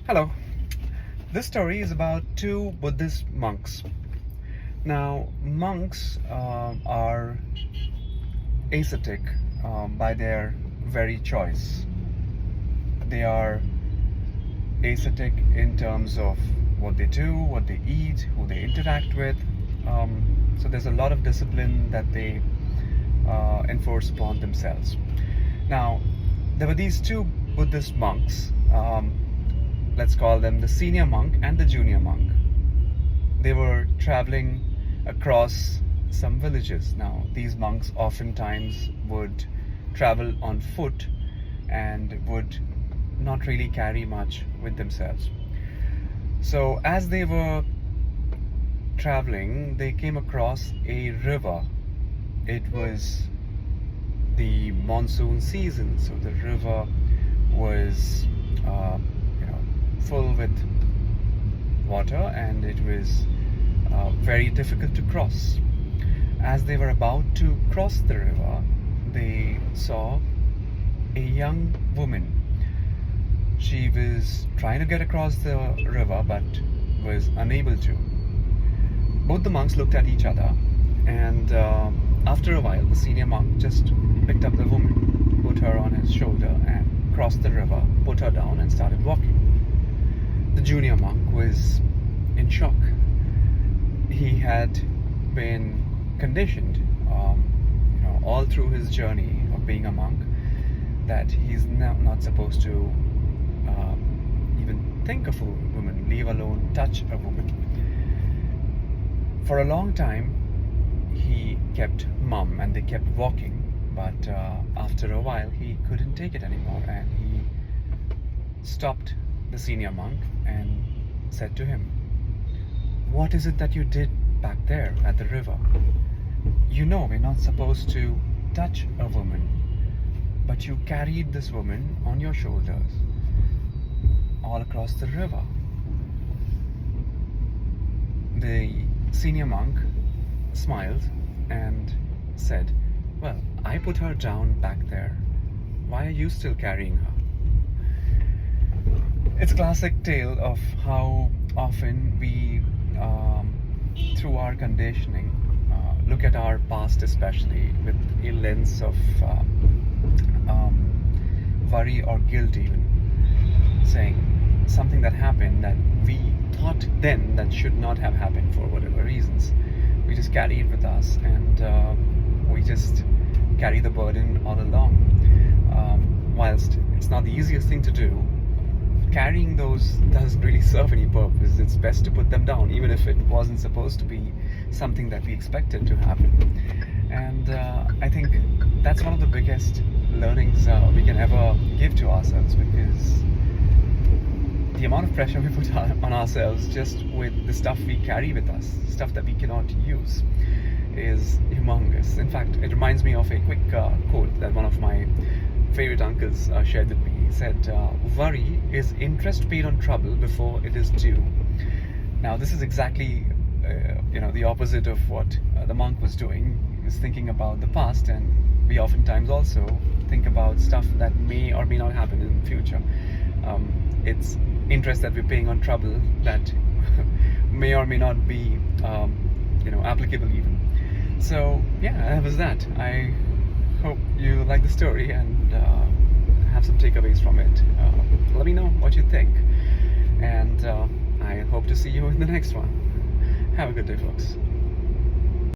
Hello. This story is about two Buddhist monks. Now, monks are ascetic by their very choice. They are ascetic in terms of what they do, what they eat, who they interact with. So there's a lot of discipline that they enforce upon themselves. Now, there were these two Buddhist monks. Let's call them the senior monk and the junior monk. They were traveling across some villages. Now, these monks oftentimes would travel on foot and would not really carry much with themselves. So, as they were traveling, they came across a river. It was the monsoon season, so the river was full with water, and it was very difficult to cross. As they were about to cross the river, they saw a young woman. She was trying to get across the river but was unable to. Both the monks looked at each other, and after a while, the senior monk just picked up the woman, put her on his shoulder, and crossed the river, put her down, and started walking. The junior monk was in shock. He had been conditioned, all through his journey of being a monk, that he's now not supposed to even think of a woman, leave alone touch a woman. For a long time, he kept mum, and they kept walking. But after a while, he couldn't take it anymore, and he stopped the senior monk and said to him, "What is it that you did back there at the river? You know we're not supposed to touch a woman, but you carried this woman on your shoulders all across the river." The senior monk smiled and said, "Well, I put her down back there. Why are you still carrying her?" It's a classic tale of how often we, through our conditioning, look at our past, especially with a lens of worry or guilt, even saying something that happened that we thought then that should not have happened for whatever reasons. We just carry it with us, and we just carry the burden all along. Whilst it's not the easiest thing to do, carrying those doesn't really serve any purpose. It's best to put them down, even if it wasn't supposed to be something that we expected to happen. And I think that's one of the biggest learnings we can ever give to ourselves, because the amount of pressure we put on ourselves just with the stuff we carry with us, stuff that we cannot use, is humongous. In fact, it reminds me of a quick quote that one of my favorite uncles shared with me. He said, "Worry is interest paid on trouble before it is due." Now, this is exactly the opposite of what the monk was doing. He was thinking about the past, and we oftentimes also think about stuff that may or may not happen in the future. It's interest that we're paying on trouble that may or may not be applicable even. So yeah, that was that. I hope you like the story and have some takeaways from it. Let me know what you think, and I hope to see you in the next one. Have a good day, folks.